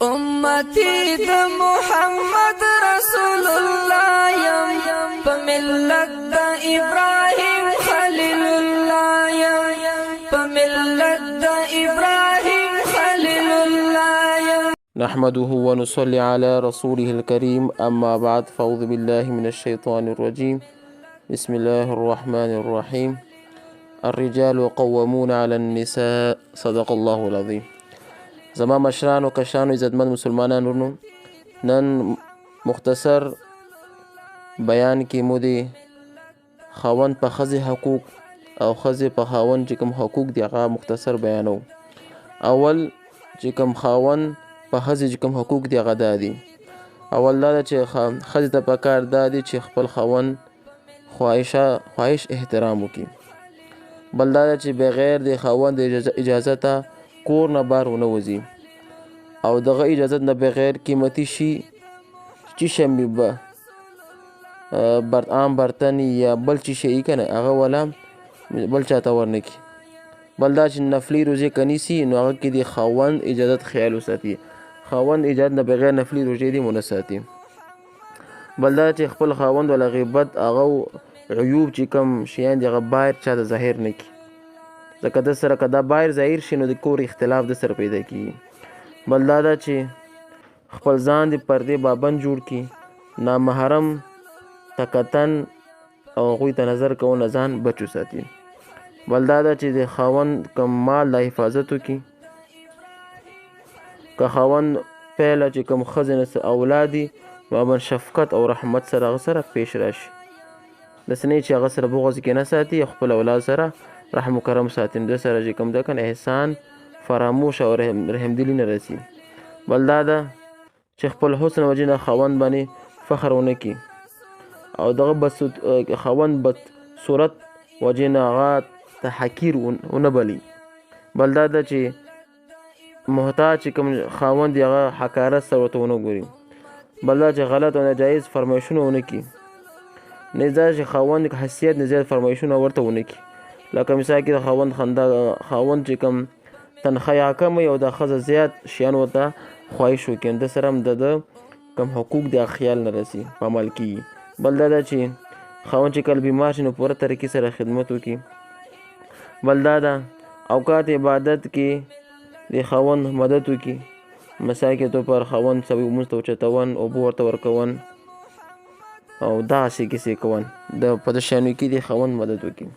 امتی د محمد رسول الله یم په ملت د ابراهیم خلیل الله یم په ملت د ابراهیم خلیل الله یم. نحمده ونصلي على رسوله الكريم أما بعد فأعوذ بالله من الشيطان الرجيم بسم الله الرحمن الرحيم. الرجال قوامون على النساء صدق الله العظيم. زما مشران و کشان و عزتمند مسلمانان ورنو نن مختصر بیان کې مو دی خاوند په ښځې حقوق او ښځې په خاوند چې کوم حقوق دی هغه مختصر بیانو. اول چې کوم خاوند په ښځې چې کوم حقوق دی هغه دا دي. اول دا ده چې ښځې ته پکار دا دي چې خپل خاوند خواهش احترام وکړي. بل دا ده چې بغیر د خاوند اجازه ته کور نه بار ونه وځي او دغه اجازت نه بغیر قیمتي شي چې شمي به عام برتن یا بل چې شي کنه هغه ولا بل چاته ورنکي. بل دا چې نفلي روزې کنيسي نو هغه کې د خاوند اجازت خیال وساتي. خاوند اجازت نه بغیر نفلي روزې دی مونږ ساتي. بل دا چې خپل خاوند ولا غیبت هغه عیوب چې کوم شیان دی هغه باید چاته ظاهر نه کړي ځکه د سره که دا بایر ظاهر شي نو د کور اختلاف د سره پیدا کیږي. بل دا ده چې خپل ځان د پردې پابند جوړ کړي، نامحرم ته کتن او هغوی ته نظر کول نه ځان بچ وساتي. بل دا ده چې د خاوند کوم مال د حفاظت وکړي. که خاوند پیله چې کوم ښځې نه اولاد دي نو شفقت او رحمت سره هغه سره پیش راشي. داسې نه چې هغه سره بغض کې نه ساتي، خپل اولاد سره رحم و کرم ساتي. د سره چې کوم ده کنه احسان فراموش او رحمدلي نه رسي. بل دا ده چې خپل حسن وجې نه خاوند باندې فخر ونه کړي او دغه خاوند بد صورت وجې نه هغه ته حقیر ونه بلي. بل دا ده چې محتاج چې کوم خاوند دی هغه حقارت سره ورته ونه ګوري. بل دا چې غلط او ناجایز فرمایشونه ونه کړي. نه دا چې خاوند حیثیت نه زیات فرمایشونه ورته ونه کړي. لکه مثال کې د خاوند چې کوم تنخواه کم وي او د ښځه زیات شیان ورته خواهش وکړي، د سره هم د کوم حقوق د خیال نه رسي په عمل کېږي. بل دا ده چې خاوند چې کله بیمار شي نو پوره طریقې سره خدمت وکړي. بل دا ده اوقات عبادت کې د خاوند مدد وکړي. مثال کې تو پر خاوند سوي لمونځ ته اوچتون، اوبه ورته ورکون او داسې کیسې کول د په دې شیانو کې د خاوند مدد وکړي.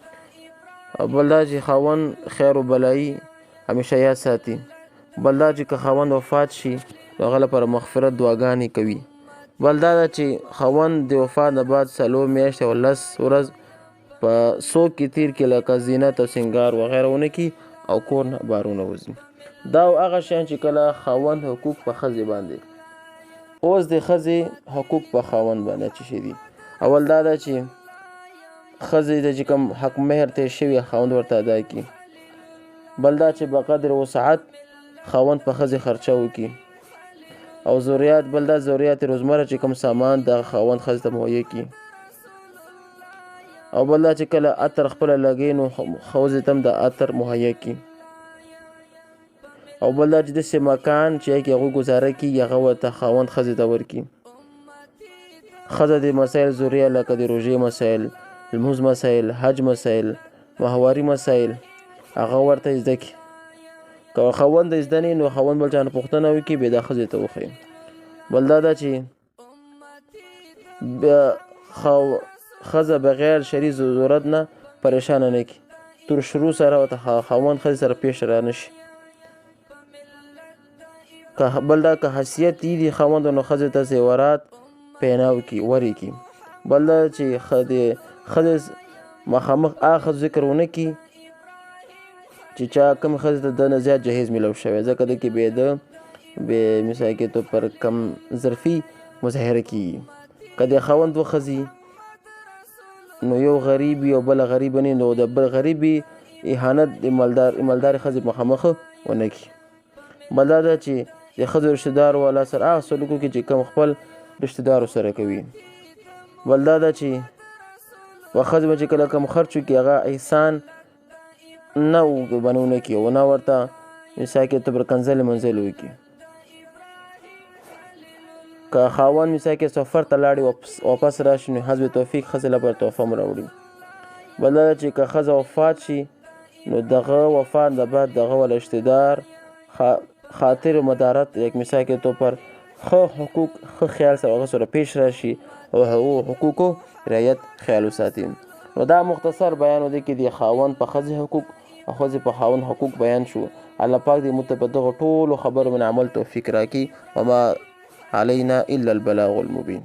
او بل دا چې خاوند خیر و بلایي همیشه یاد ساتي. بل دا چې که خاوند وفات شي نو هغه لپاره مغفرت دعاګانې کوي. بل دا ده چې خاوند د وفات نه بعد 4 میاشتې او 10 ورځ په سوق کې تیر کې لکه زینت او سنگار وغیره ونه کړي او کور نه بار ونه وځي. دا هغه شیان چې کله خاوند حقوق په ښځې باندې. اوس د ښځې حقوق په خاوند باندې څه شي دي؟ اول دا ده چې ښځې ته چې کوم حق مهر تیر شوي خاوند ورته ادا کړي. بل دا چې بقدر وسعت خاوند په ښځې خرچه وکړي. او ضرورت بل دا ضرورت روزمره چې کوم سامان د خاوند ښځې ته مهیا کړي. او بل دا چې کله عطر خپله لګوي نو ښځې ته هم د عطر مهیا کړي. او بل دا چې داسې مکان چې هغې هغوی ګزاره کېږي هغه ورته خاوند ښځې ته ورکړي. ښځه د مسایل ضروریه لکه د روژې مسایل، لمونځ مسایل، حج مسایل، ماهواري مسایل هغه ورته زده کړي. که خاوند زده نه نو خاوند بل چا نه پوښتنه وکړي بیا دا ښځې ته وښيي. بل دا ده چې ښځه بغیر شرعي ضرورت نه پریشانه نه کړي. تر شروع سره ورته خاوند ښځې سره پیش را نه شي. بل دا که حیثیت دي خاوند نو ښځې ته زیورات پهناو کړي ورې کړي. بل دا چې ښځې مخامخ هغه ښځو ذکر ونه کړي چې چا کوم ښځې ته د نه زیات جهیز میلاو شوی، ځکه د کې بیا د مثال کې تو پر کم ظرفي مظاهره کېږي. که د خاوند 2 ښځې نو یو غریب او بله غریبه نه نو د بل غریبې اهانت د مالدارې ښځې مخامخ ونه کړي. بل دا ده چې د ښځو رشتهدار والا سره هغه سلوک وکړي چې کوم خپل رشتهدارو سره کوي. بل دا ده چې په ښځې باندې چې کله کوم خرچ وکړي هغه احسان نه بنونه کړي او نه ورته مثال کې ته پر کنځلې منځلې وکړي. که خاوند مثال کې سفر ته لاړې واپس راشي نو حسب توفیق ښځې لپاره تحفه هم راوړي. بل دا چې که ښځه وفات شي نو دغه وفات نه بعد دغه ول اشتدار خاطر مدارت یک مثال کې تو پر ښه حقوق ښه خیال سره هغه سره پیش راشي او حقوقو رعایت خیال وساتي. نو دا مختصر بیان و دی کې د خاوند په ښځې حقوق او ښځې په خاوند حقوق بیان شو. الله پاک دې موږ ته په دغو ټولو خبرو من عمل توفیق راکړي. وما علينا إلا البلاغ المبين.